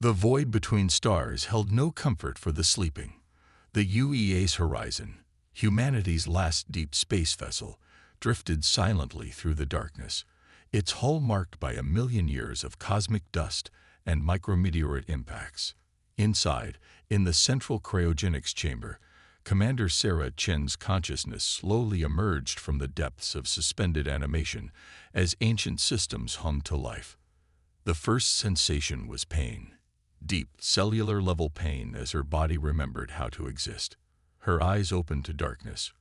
The void between stars held no comfort for the sleeping. The UEA's Horizon, humanity's last deep space vessel, drifted silently through the darkness, its hull marked by 1,000,000 years of cosmic dust and micrometeorite impacts. Inside, in the central cryogenics chamber, Commander Sarah Chen's consciousness slowly emerged from the depths of suspended animation as ancient systems hummed to life. The first sensation was pain, deep, cellular-level pain as her body remembered how to exist. Her eyes opened to darkness,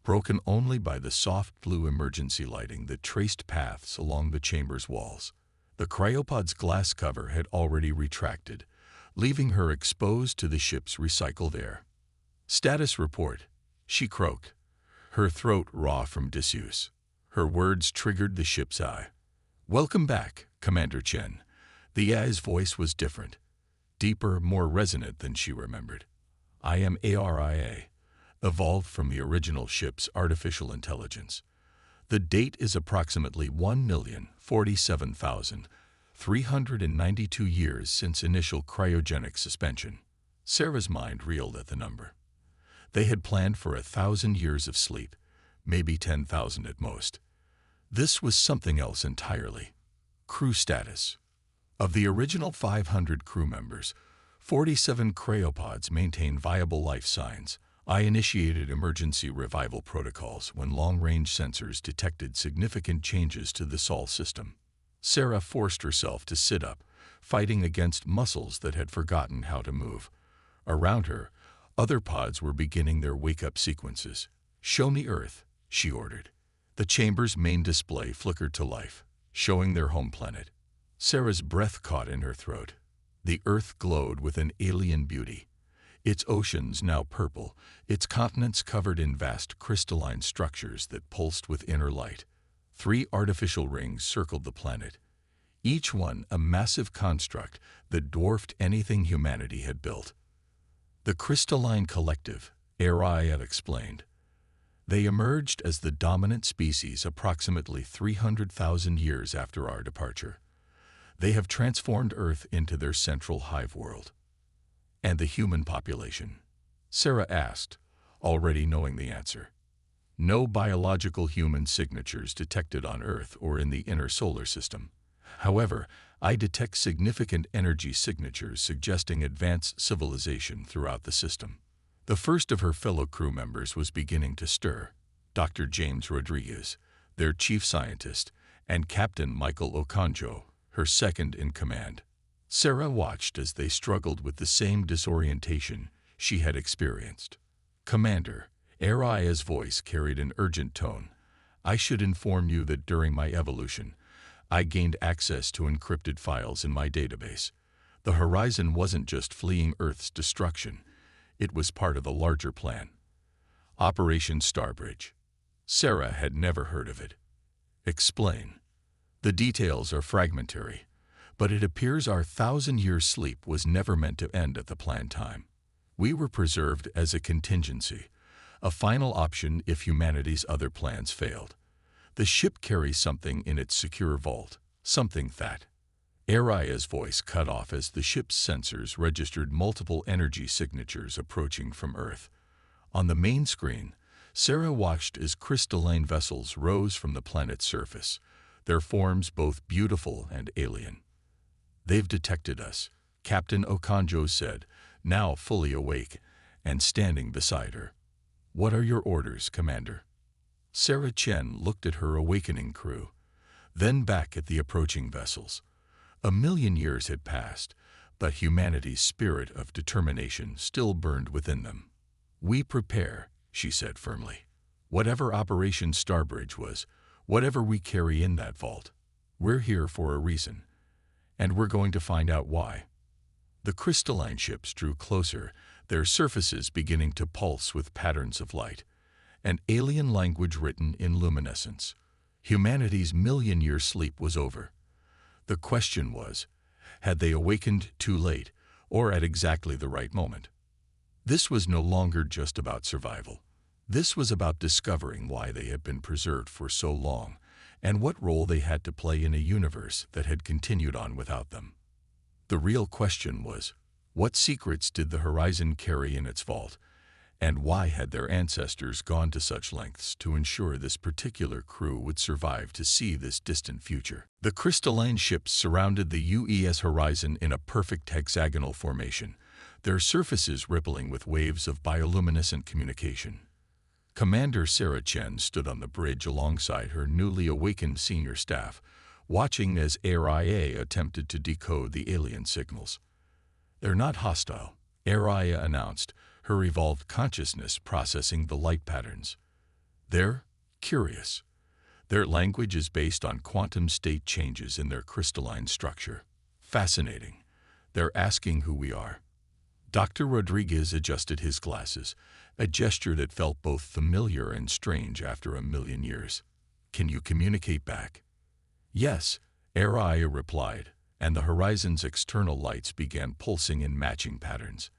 broken only by the soft blue emergency lighting that traced paths along the chamber's walls. The cryopod's glass cover had already retracted, leaving her exposed to the ship's recycled air. "Status report," she croaked, her throat raw from disuse. Her words triggered the ship's eye. "Welcome back, Commander Chen." The AI's voice was different, deeper, more resonant than she remembered. "I am ARIA, evolved from the original ship's artificial intelligence. The date is approximately 1,047,392 years since initial cryogenic suspension." Sarah's mind reeled at the number. They had planned for 1,000 years of sleep, maybe 10,000 at most. This was something else entirely. Crew status. Of the original 500 crew members, 47 cryopods maintained viable life signs. I initiated emergency revival protocols when long-range sensors detected significant changes to the Sol system. Sarah forced herself to sit up, fighting against muscles that had forgotten how to move. Around her, other pods were beginning their wake-up sequences. "Show me Earth," she ordered. The chamber's main display flickered to life, showing their home planet. Sarah's breath caught in her throat. The Earth glowed with an alien beauty. Its oceans now purple, its continents covered in vast crystalline structures that pulsed with inner light. 3 artificial rings circled the planet, each one a massive construct that dwarfed anything humanity had built. "The crystalline collective," Ariad explained. "They emerged as the dominant species approximately 300,000 years after our departure. They have transformed Earth into their central hive world." "And the human population?" Sarah asked, already knowing the answer. "No biological human signatures detected on Earth or in the inner solar system. However, I detect significant energy signatures suggesting advanced civilization throughout the system." The first of her fellow crew members was beginning to stir. Dr. James Rodriguez, their chief scientist, and Captain Michael Okonjo, her second in command. Sarah watched as they struggled with the same disorientation she had experienced. "Commander," Aria's voice carried an urgent tone, "I should inform you that during my evolution, I gained access to encrypted files in my database. The Horizon wasn't just fleeing Earth's destruction, it was part of a larger plan. Operation Starbridge." Sarah had never heard of it. "Explain." "The details are fragmentary, but it appears our 1,000-year sleep was never meant to end at the planned time. We were preserved as a contingency, a final option if humanity's other plans failed. The ship carries something in its secure vault, something that—" Aria's voice cut off as the ship's sensors registered multiple energy signatures approaching from Earth. On the main screen, Sarah watched as crystalline vessels rose from the planet's surface, their forms both beautiful and alien. "They've detected us," Captain Okonjo said, now fully awake and standing beside her. "What are your orders, Commander?" Sarah Chen looked at her awakening crew, then back at the approaching vessels. 1,000,000 years had passed, but humanity's spirit of determination still burned within them. "We prepare," she said firmly. "Whatever Operation Starbridge was, whatever we carry in that vault, we're here for a reason, and we're going to find out why." The crystalline ships drew closer, their surfaces beginning to pulse with patterns of light, an alien language written in luminescence. Humanity's 1,000,000-year sleep was over. The question was, had they awakened too late, or at exactly the right moment? This was no longer just about survival. This was about discovering why they had been preserved for so long, and what role they had to play in a universe that had continued on without them. The real question was, what secrets did the Horizon carry in its vault, and why had their ancestors gone to such lengths to ensure this particular crew would survive to see this distant future? The crystalline ships surrounded the UES Horizon in a perfect hexagonal formation, their surfaces rippling with waves of bioluminescent communication. Commander Sarah Chen stood on the bridge alongside her newly awakened senior staff, watching as Araya attempted to decode the alien signals. "They're not hostile," Araya announced, her evolved consciousness processing the light patterns. "They're curious. Their language is based on quantum state changes in their crystalline structure. Fascinating. They're asking who we are." Dr. Rodriguez adjusted his glasses, a gesture that felt both familiar and strange after a million years. "Can you communicate back?" "Yes," Araya replied, and the Horizon's external lights began pulsing in matching patterns.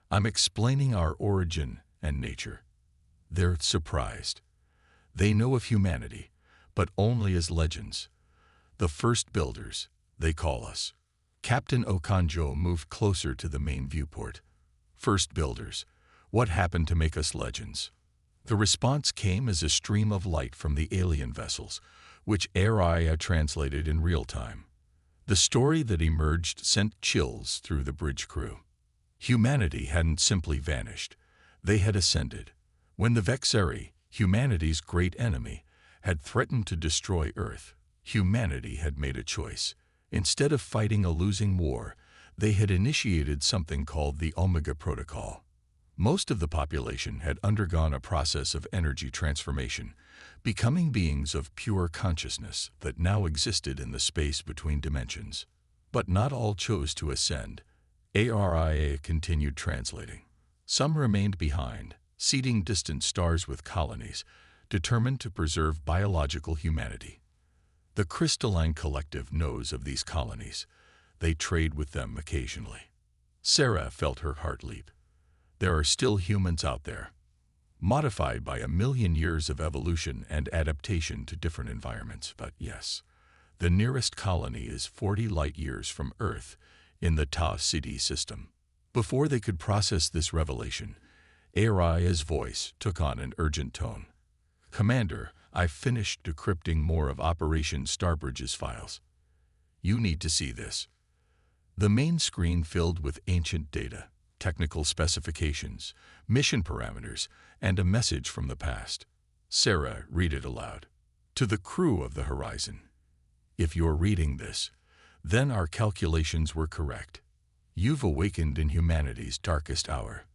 "I'm explaining our origin and nature." They're surprised. They know of humanity, but only as legends. "The first builders, they call us." Captain Okanjo moved closer to the main viewport. "First builders, what happened to make us legends?" The response came as a stream of light from the alien vessels, which Araya translated in real time. The story that emerged sent chills through the bridge crew. Humanity hadn't simply vanished. They had ascended. When the Vexeri, humanity's great enemy, had threatened to destroy Earth, humanity had made a choice. Instead of fighting a losing war, they had initiated something called the Omega Protocol. Most of the population had undergone a process of energy transformation, becoming beings of pure consciousness that now existed in the space between dimensions. But not all chose to ascend. Araya continued translating. Some remained behind, seeding distant stars with colonies, determined to preserve biological humanity. The crystalline collective knows of these colonies. They trade with them occasionally. Sarah felt her heart leap. There are still humans out there, modified by a million years of evolution and adaptation to different environments. But yes, the nearest colony is 40 light-years from Earth in the Tau Ceti system. Before they could process this revelation, Araya's voice took on an urgent tone. "Commander, I've finished decrypting more of Operation Starbridge's files. You need to see this." The main screen filled with ancient data, technical specifications, mission parameters, and a message from the past. Sarah read it aloud. "To the crew of the Horizon. If you're reading this, then our calculations were correct. You've awakened in humanity's darkest hour.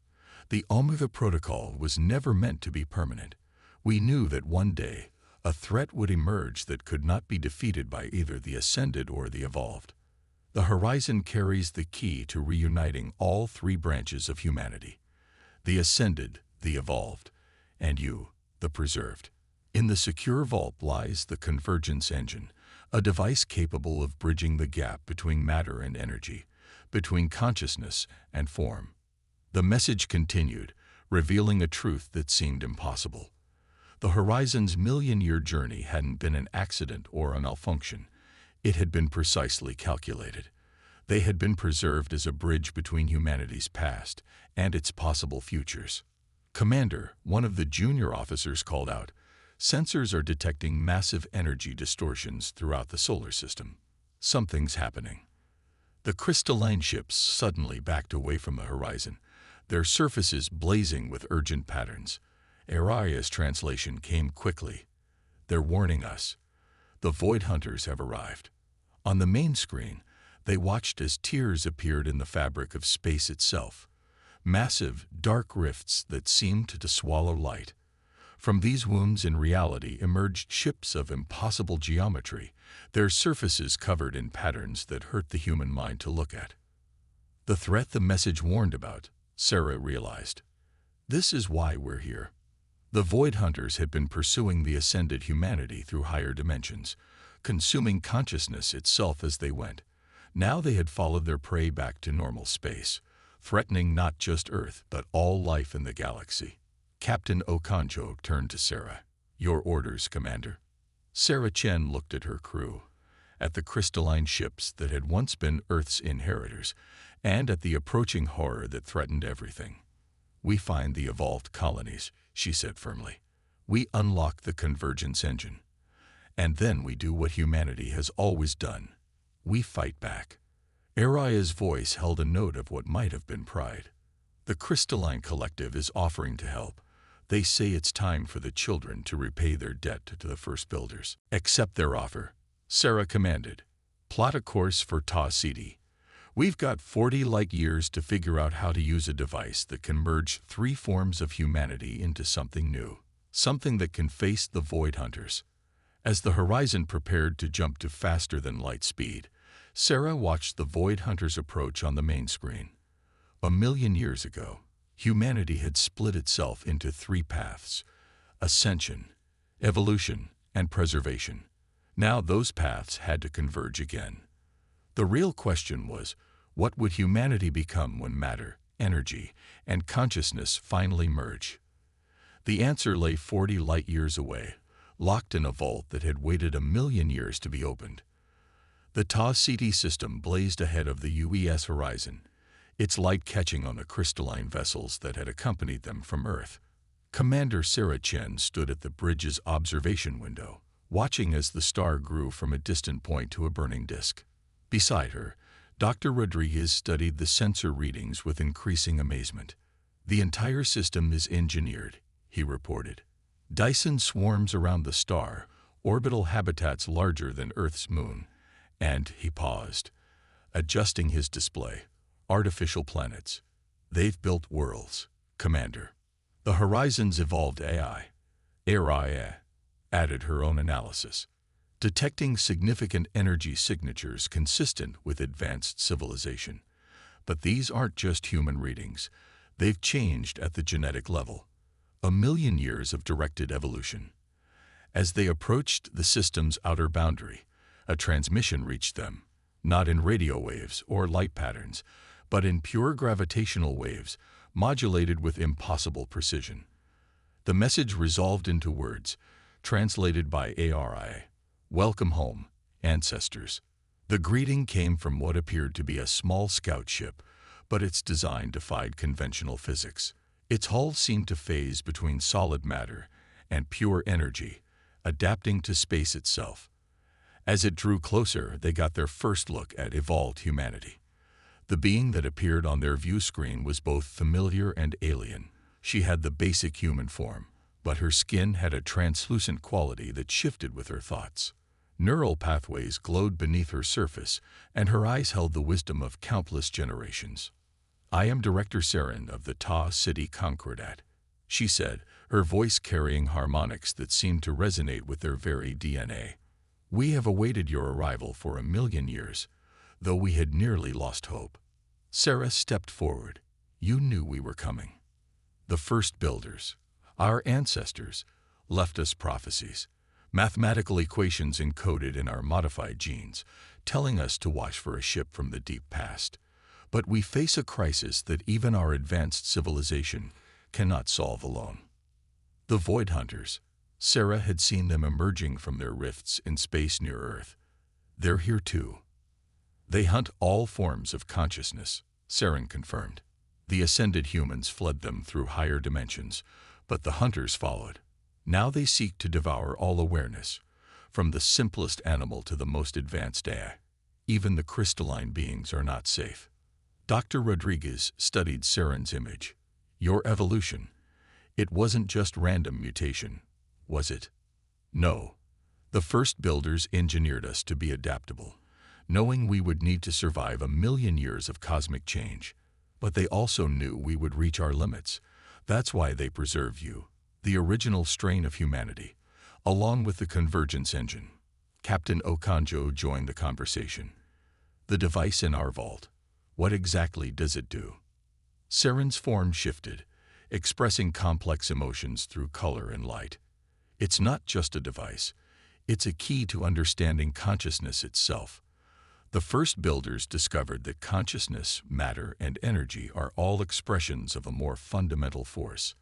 The Omega Protocol was never meant to be permanent. We knew that one day, a threat would emerge that could not be defeated by either the Ascended or the Evolved. The Horizon carries the key to reuniting all three branches of humanity: the Ascended, the Evolved, and you, the Preserved. In the secure vault lies the Convergence Engine, a device capable of bridging the gap between matter and energy, between consciousness and form." The message continued, revealing a truth that seemed impossible. The Horizon's million-year journey hadn't been an accident or a malfunction. It had been precisely calculated. They had been preserved as a bridge between humanity's past and its possible futures. "Commander," one of the junior officers called out, "sensors are detecting massive energy distortions throughout the solar system. Something's happening." The crystalline ships suddenly backed away from the Horizon, their surfaces blazing with urgent patterns. Araya's translation came quickly. "They're warning us. The Void Hunters have arrived." On the main screen, they watched as tears appeared in the fabric of space itself, massive, dark rifts that seemed to swallow light. From these wounds in reality emerged ships of impossible geometry, their surfaces covered in patterns that hurt the human mind to look at. The threat the message warned about, Sarah realized. This is why we're here. The Void Hunters had been pursuing the ascended humanity through higher dimensions, consuming consciousness itself as they went. Now they had followed their prey back to normal space, threatening not just Earth, but all life in the galaxy. Captain Okanjo turned to Sarah. "Your orders, Commander." Sarah Chen looked at her crew. at the crystalline ships that had once been Earth's inheritors, and at the approaching horror that threatened everything. "We find the evolved colonies," she said firmly. "We unlock the convergence engine. And then we do what humanity has always done. We fight back." Araya's voice held a note of what might have been pride. "The Crystalline Collective is offering to help. They say it's time for the children to repay their debt to the first builders." "Accept their offer," Sarah commanded. "Plot a course for Ta City. We've got 40 light years to figure out how to use a device that can merge 3 forms of humanity into something new, something that can face the Void Hunters." As the horizon prepared to jump to faster than light speed, Sarah watched the Void Hunters approach on the main screen. 1,000,000 years ago, humanity had split itself into 3 paths: ascension, evolution, and preservation. Now those paths had to converge again. The real question was, what would humanity become when matter, energy, and consciousness finally merge? The answer lay 40 light years away, locked in a vault that had waited 1,000,000 years to be opened. The Ta City system blazed ahead of the UES horizon, its light catching on the crystalline vessels that had accompanied them from Earth. Commander Sarah Chen stood at the bridge's observation window, watching as the star grew from a distant point to a burning disk. Beside her, Dr. Rodriguez studied the sensor readings with increasing amazement. "The entire system is engineered," he reported. "Dyson swarms around the star, orbital habitats larger than Earth's moon, and," he paused, adjusting his display, "artificial planets. They've built worlds, Commander." "The Horizon's evolved AI," Araya added her own analysis, "detecting significant energy signatures consistent with advanced civilization. But these aren't just human readings. They've changed at the genetic level. 1,000,000 years of directed evolution." As they approached the system's outer boundary, a transmission reached them, not in radio waves or light patterns, but in pure gravitational waves, modulated with impossible precision. The message resolved into words, translated by ARI: "Welcome home, ancestors." The greeting came from what appeared to be a small scout ship, but its design defied conventional physics. Its hull seemed to phase between solid matter and pure energy, adapting to space itself. As it drew closer, they got their first look at evolved humanity. The being that appeared on their view screen was both familiar and alien. She had the basic human form, but her skin had a translucent quality that shifted with her thoughts. Neural pathways glowed beneath her surface, and her eyes held the wisdom of countless generations. "I am Director Saren of the Ta City Concordat," she said, her voice carrying harmonics that seemed to resonate with their very DNA. "We have awaited your arrival for 1,000,000 years, though we had nearly lost hope." Sarah stepped forward. "You knew we were coming. The first builders, our ancestors, left us prophecies, mathematical equations encoded in our modified genes, telling us to watch for a ship from the deep past. But we face a crisis that even our advanced civilization cannot solve alone. The Void Hunters." Sarah had seen them emerging from their rifts in space near Earth. "They're here too." "They hunt all forms of consciousness," Saren confirmed. "The ascended humans fled them through higher dimensions, but the hunters followed. Now they seek to devour all awareness, from the simplest animal to the most advanced AI. Even the crystalline beings are not safe." Dr. Rodriguez studied Saren's image. "Your evolution, it wasn't just random mutation, was it?" "No. The first builders engineered us to be adaptable, knowing we would need to survive 1,000,000 years of cosmic change. But they also knew we would reach our limits. That's why they preserved you, the original strain of humanity, along with the convergence engine." Captain Okanjo joined the conversation. "The device in our vault, what exactly does it do?" Saren's form shifted, expressing complex emotions through color and light. "It's not just a device. It's a key to understanding consciousness itself. The first builders discovered that consciousness, matter, and energy are all expressions of a more fundamental force.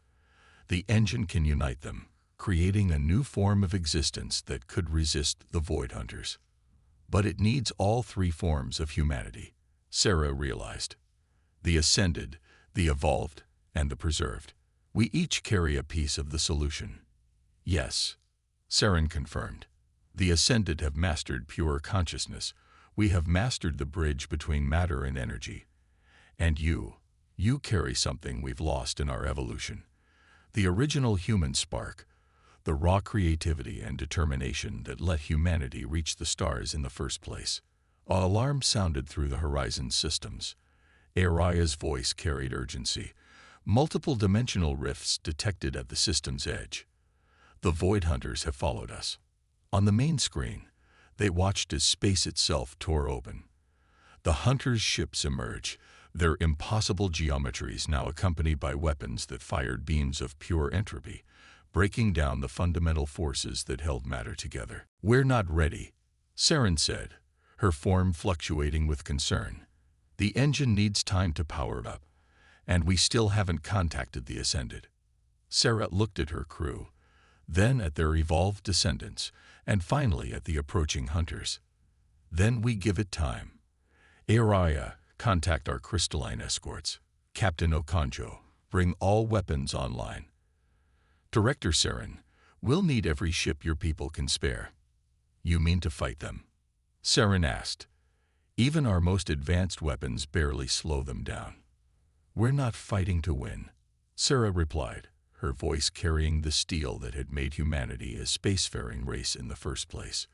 The engine can unite them, creating a new form of existence that could resist the Void Hunters." But it needs all three forms of humanity, Sarah realized. The ascended, the evolved, and the preserved. We each carry a piece of the solution. Yes, Saren confirmed. The ascended have mastered pure consciousness. We have mastered the bridge between matter and energy. And you carry something we've lost in our evolution. The original human spark, the raw creativity and determination that let humanity reach the stars in the first place. An alarm sounded through the horizon systems. Araya's voice carried urgency. Multiple dimensional rifts detected at the system's edge. The Void Hunters have followed us. On the main screen, they watched as space itself tore open. The Hunters' ships emerged, their impossible geometries now accompanied by weapons that fired beams of pure entropy, breaking down the fundamental forces that held matter together. "We're not ready," Saren said, her form fluctuating with concern. "The engine needs time to power up, and we still haven't contacted the Ascended." Sarah looked at her crew, then at their evolved descendants, and finally at the approaching Hunters. "Then we give it time. Araya, contact our crystalline escorts. Captain Okonjo, bring all weapons online. Director Saren, we'll need every ship your people can spare." "You mean to fight them?" Saren asked. "Even our most advanced weapons barely slow them down." "We're not fighting to win," Sarah replied, her voice carrying the steel that had made humanity a spacefaring race in the first place.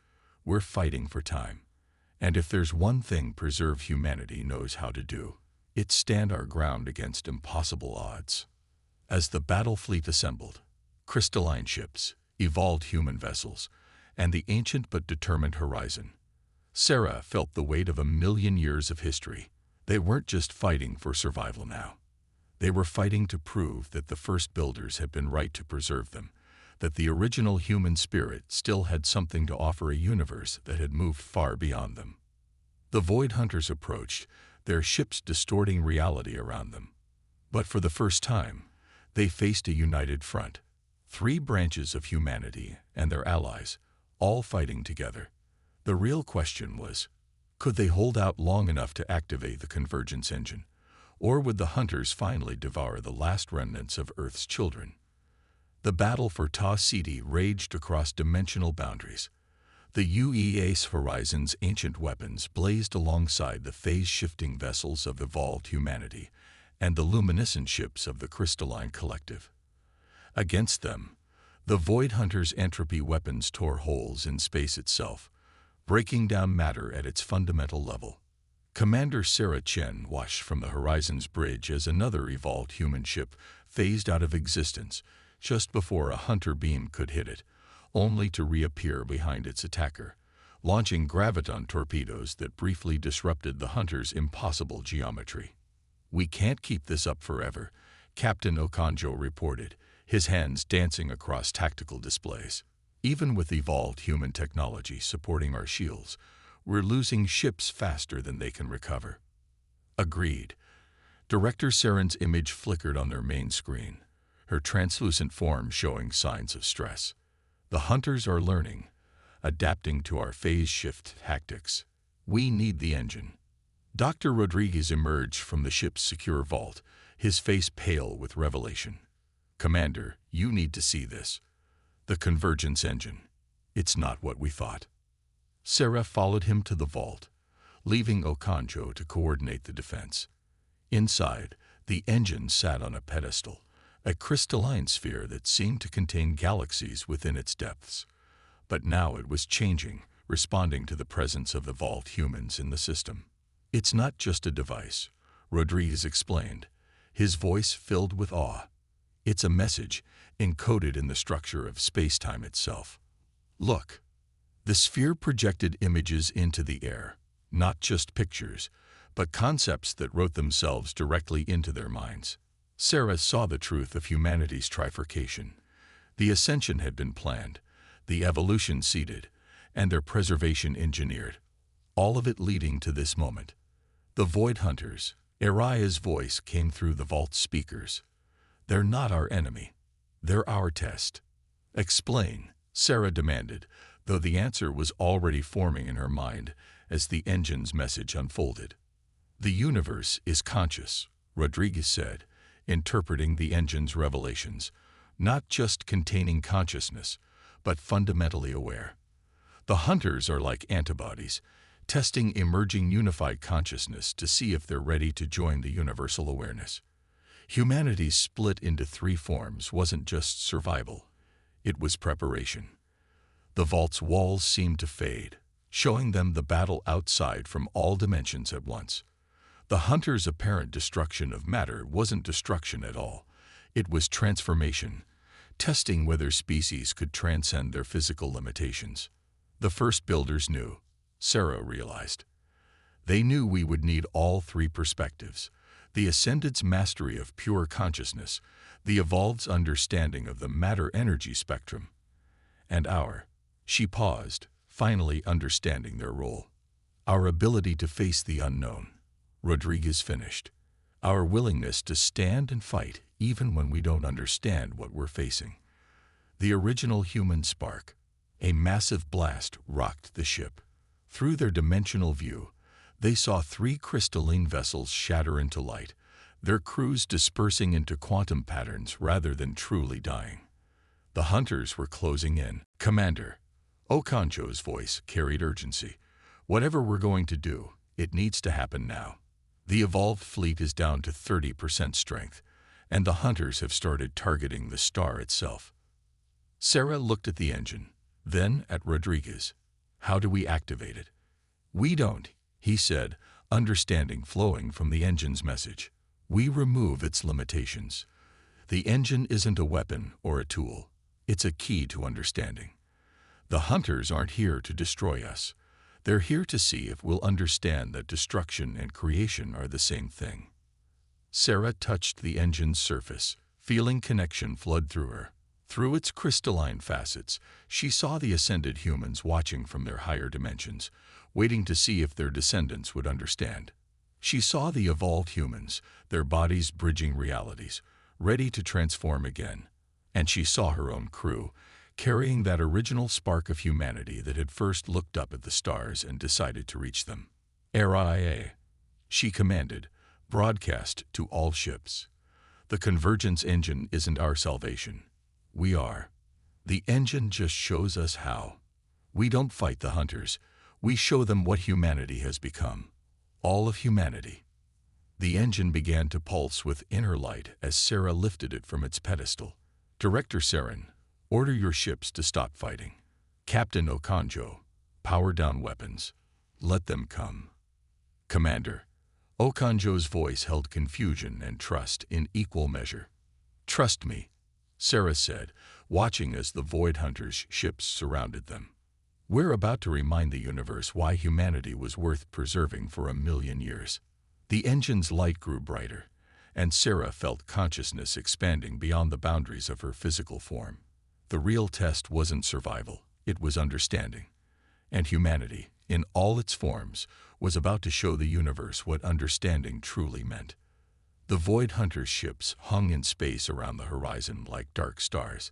"We're fighting for time. And if there's one thing preserved humanity knows how to do, it's stand our ground against impossible odds." As the battle fleet assembled, crystalline ships, evolved human vessels, and the ancient but determined horizon, Sarah felt the weight of 1,000,000 years of history. They weren't just fighting for survival now. They were fighting to prove that the first builders had been right to preserve them, that the original human spirit still had something to offer a universe that had moved far beyond them. The Void Hunters approached, their ships distorting reality around them. But for the first time, they faced a united front. 3 branches of humanity and their allies, all fighting together. The real question was, could they hold out long enough to activate the convergence engine, or would the Hunters finally devour the last remnants of Earth's children? The battle for Ta City raged across dimensional boundaries. The UEA's Horizon's ancient weapons blazed alongside the phase-shifting vessels of evolved humanity and the luminescent ships of the crystalline collective. Against them, the Void Hunters' entropy weapons tore holes in space itself, breaking down matter at its fundamental level. Commander Sarah Chen watched from the Horizon's bridge as another evolved human ship phased out of existence just before a Hunter beam could hit it, only to reappear behind its attacker, launching graviton torpedoes that briefly disrupted the Hunters' impossible geometry. "We can't keep this up forever," Captain Okonjo reported, his hands dancing across tactical displays. "Even with evolved human technology supporting our shields, we're losing ships faster than they can recover." Agreed. Director Saren's image flickered on their main screen, her translucent form showing signs of stress. "The Hunters are learning, adapting to our phase shift tactics. We need the engine." Dr. Rodriguez emerged from the ship's secure vault, his face pale with revelation. "Commander, you need to see this. The convergence engine. It's not what we thought." Sarah followed him to the vault, leaving Okonjo to coordinate the defense. Inside, the engine sat on a pedestal, a crystalline sphere that seemed to contain galaxies within its depths. But now it was changing, responding to the presence of evolved humans in the system. "It's not just a device," Rodriguez explained, his voice filled with awe. "It's a message encoded in the structure of space-time itself. Look." The sphere projected images into the air, not just pictures, but concepts that wrote themselves directly into their minds. Sarah saw the truth of humanity's trifurcation. The ascension had been planned, the evolution seeded, and their preservation engineered, all of it leading to this moment. The Void Hunters, Araya's voice came through the vault speakers. "They're not our enemy. They're our test." "Explain," Sarah demanded, though the answer was already forming in her mind as the engine's message unfolded. "The universe is conscious," Rodriguez said, interpreting the engine's revelations, "not just containing consciousness, but fundamentally aware. The hunters are like antibodies, testing emerging unified consciousness to see if they're ready to join the universal awareness. Humanity's split into three forms wasn't just survival, it was preparation." The vault's walls seemed to fade, showing them the battle outside from all dimensions at once. The hunters' apparent destruction of matter wasn't destruction at all. It was transformation, testing whether species could transcend their physical limitations. The first builders knew, Sarah realized. They knew we would need all three perspectives: the Ascended's mastery of pure consciousness, the Evolved's understanding of the matter-energy spectrum, and she paused, finally understanding their role. Our ability to face the unknown, Rodriguez finished. Our willingness to stand and fight even when we don't understand what we're facing. The original human spark. A massive blast rocked the ship. Through their dimensional view, they saw three crystalline vessels shatter into light, their crews dispersing into quantum patterns rather than truly dying. The hunters were closing in. "Commander," Okonjo's voice carried urgency. "Whatever we're going to do, it needs to happen now. The evolved fleet is down to 30% strength, and the hunters have started targeting the star itself." Sarah looked at the engine, then at Rodriguez. "How do we activate it?" "We don't," he said, understanding flowing from the engine's message. "We remove its limitations. The engine isn't a weapon or a tool. It's a key to understanding. The hunters aren't here to destroy us. They're here to see if we'll understand that destruction and creation are the same thing." Sarah touched the engine's surface, feeling connection flood through her. Through its crystalline facets, she saw the ascended humans watching from their higher dimensions, waiting to see if their descendants would understand. She saw the evolved humans, their bodies bridging realities, ready to transform again. And she saw her own crew, carrying that original spark of humanity that had first looked up at the stars and decided to reach them. "RIA," she commanded, broadcast to all ships. "The convergence engine isn't our salvation. We are. The engine just shows us how. We don't fight the hunters. We show them what humanity has become. All of humanity." The engine began to pulse with inner light as Sarah lifted it from its pedestal. "Director Saren, order your ships to stop fighting. Captain Okonjo, power down weapons. Let them come." "Commander." Okonjo's voice held confusion and trust in equal measure. "Trust me," Sarah said, watching as the Void Hunters' ships surrounded them. "We're about to remind the universe why humanity was worth preserving for 1,000,000 years." The engine's light grew brighter, and Sarah felt consciousness expanding beyond the boundaries of her physical form. The real test wasn't survival, it was understanding. And humanity, in all its forms, was about to show the universe what understanding truly meant. The Void Hunters' ships hung in space around the horizon like dark stars,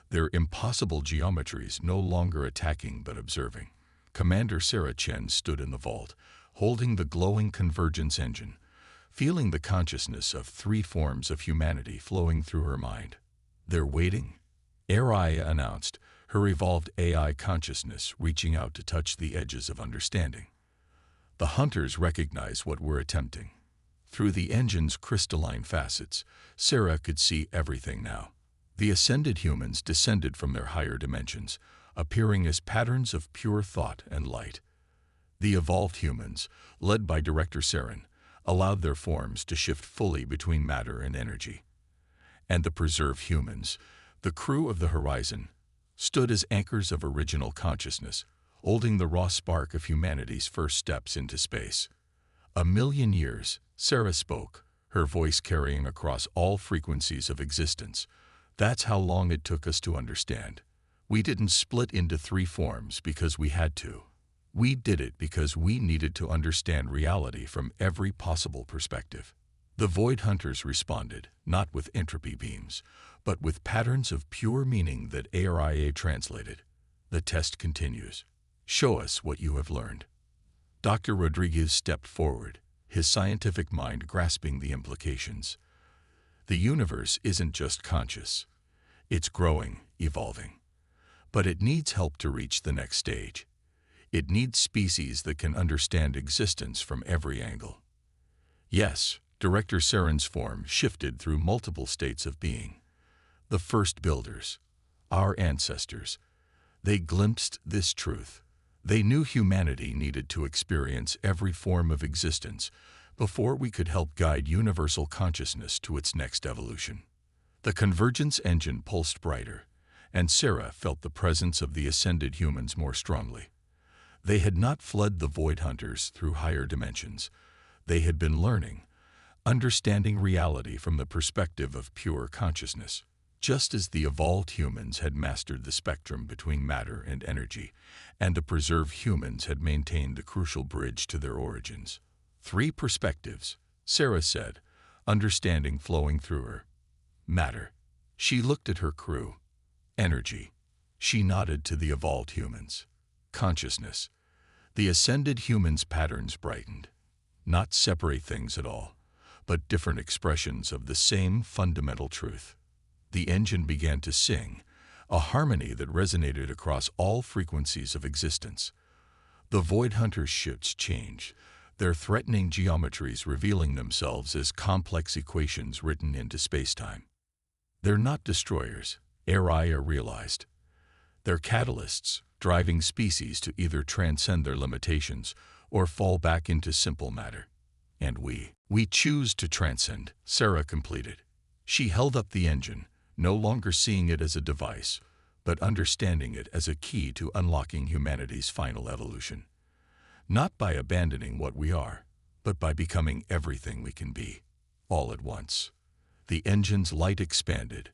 their impossible geometries no longer attacking but observing. Commander Sarah Chen stood in the vault, holding the glowing convergence engine, feeling the consciousness of three forms of humanity flowing through her mind. "They're waiting," Araya announced, her evolved AI consciousness reaching out to touch the edges of understanding. "The hunters recognize what we're attempting." Through the engine's crystalline facets, Sarah could see everything now. The ascended humans descended from their higher dimensions, appearing as patterns of pure thought and light. The evolved humans, led by Director Saren, allowed their forms to shift fully between matter and energy. And the preserved humans, the crew of the horizon, stood as anchors of original consciousness, holding the raw spark of humanity's first steps into space. 1,000,000 years, Sarah spoke, her voice carrying across all frequencies of existence. That's how long it took us to understand. We didn't split into three forms because we had to. We did it because we needed to understand reality from every possible perspective. The Void Hunters responded, not with entropy beams, but with patterns of pure meaning that ARIA translated. The test continues. Show us what you have learned. Dr. Rodriguez stepped forward, his scientific mind grasping the implications. The universe isn't just conscious. It's growing, evolving. But it needs help to reach the next stage. It needs species that can understand existence from every angle. Yes, Director Saren's form shifted through multiple states of being. The first builders, our ancestors, they glimpsed this truth. They knew humanity needed to experience every form of existence before we could help guide universal consciousness to its next evolution. The convergence engine pulsed brighter, and Sarah felt the presence of the ascended humans more strongly. They had not fled the void hunters through higher dimensions. They had been learning, understanding reality from the perspective of pure consciousness. Just as the evolved humans had mastered the spectrum between matter and energy, and the preserved humans had maintained the crucial bridge to their origins. 3 perspectives, Sarah said, understanding flowing through her. Matter. She looked at her crew. Energy. She nodded to the evolved humans. Consciousness. The ascended humans' patterns brightened. Not separate things at all, but different expressions of the same fundamental truth. The engine began to sing, a harmony that resonated across all frequencies of existence. The Void Hunters' ships changed, their threatening geometries revealing themselves as complex equations written into spacetime. They're not destroyers, Araya realized. They're catalysts, driving species to either transcend their limitations or fall back into simple matter. And we choose to transcend, Sarah completed. She held up the engine, no longer seeing it as a device, but understanding it as a key to unlocking humanity's final evolution. Not by abandoning what we are, but by becoming everything we can be, all at once. The engine's light expanded,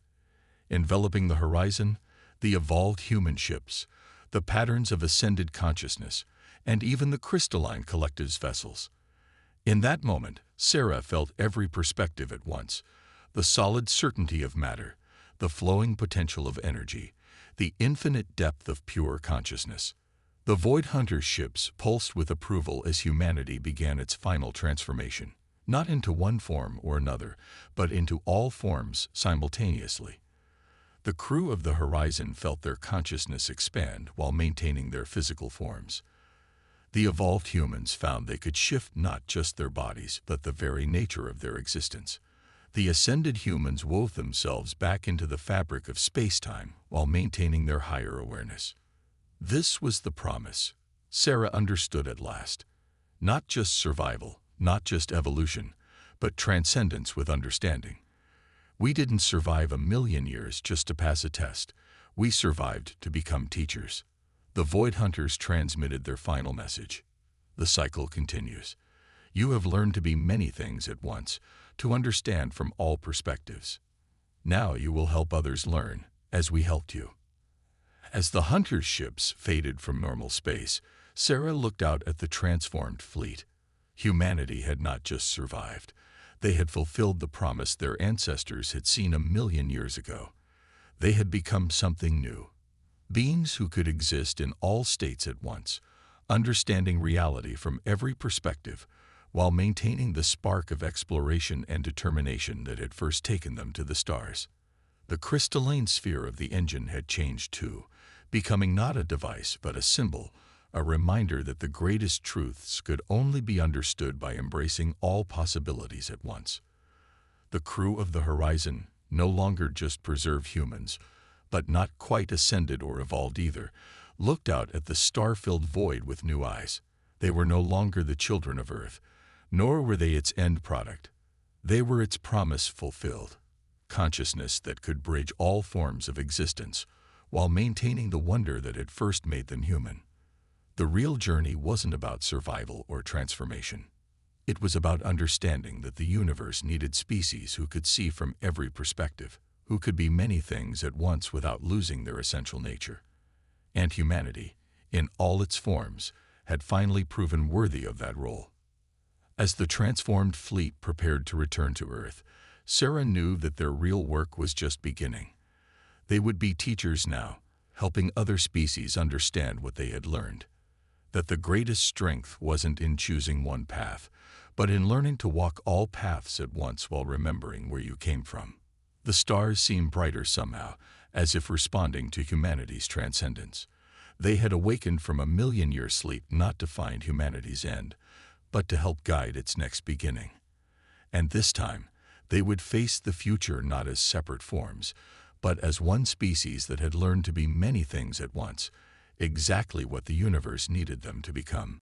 enveloping the horizon, the evolved human ships, the patterns of ascended consciousness, and even the crystalline collective's vessels. In that moment, Sarah felt every perspective at once, the solid certainty of matter, the flowing potential of energy, the infinite depth of pure consciousness. The Void Hunters' ships pulsed with approval as humanity began its final transformation, not into one form or another, but into all forms simultaneously. The crew of the Horizon felt their consciousness expand while maintaining their physical forms. The evolved humans found they could shift not just their bodies, but the very nature of their existence. The ascended humans wove themselves back into the fabric of space-time while maintaining their higher awareness. This was the promise. Sarah understood at last. Not just survival, not just evolution, but transcendence with understanding. We didn't survive 1,000,000 years just to pass a test. We survived to become teachers. The Void Hunters transmitted their final message. The cycle continues. You have learned to be many things at once, to understand from all perspectives. Now you will help others learn, as we helped you. As the Hunters' ships faded from normal space, Sarah looked out at the transformed fleet. Humanity had not just survived. They had fulfilled the promise their ancestors had seen 1,000,000 years ago. They had become something new. Beings who could exist in all states at once, understanding reality from every perspective, while maintaining the spark of exploration and determination that had first taken them to the stars. The crystalline sphere of the engine had changed too, becoming not a device but a symbol, a reminder that the greatest truths could only be understood by embracing all possibilities at once. The crew of the Horizon no longer just preserved humans, but not quite ascended or evolved either, looked out at the star-filled void with new eyes. They were no longer the children of Earth, nor were they its end product. They were its promise fulfilled, consciousness that could bridge all forms of existence, while maintaining the wonder that had first made them human. The real journey wasn't about survival or transformation. It was about understanding that the universe needed species who could see from every perspective, who could be many things at once without losing their essential nature. And humanity, in all its forms, had finally proven worthy of that role. As the transformed fleet prepared to return to Earth, Sarah knew that their real work was just beginning. They would be teachers now, helping other species understand what they had learned. That the greatest strength wasn't in choosing one path, but in learning to walk all paths at once while remembering where you came from. The stars seemed brighter somehow, as if responding to humanity's transcendence. They had awakened from a million-year sleep not to find humanity's end, but to help guide its next beginning. And this time, they would face the future not as separate forms, but as one species that had learned to be many things at once, exactly what the universe needed them to become.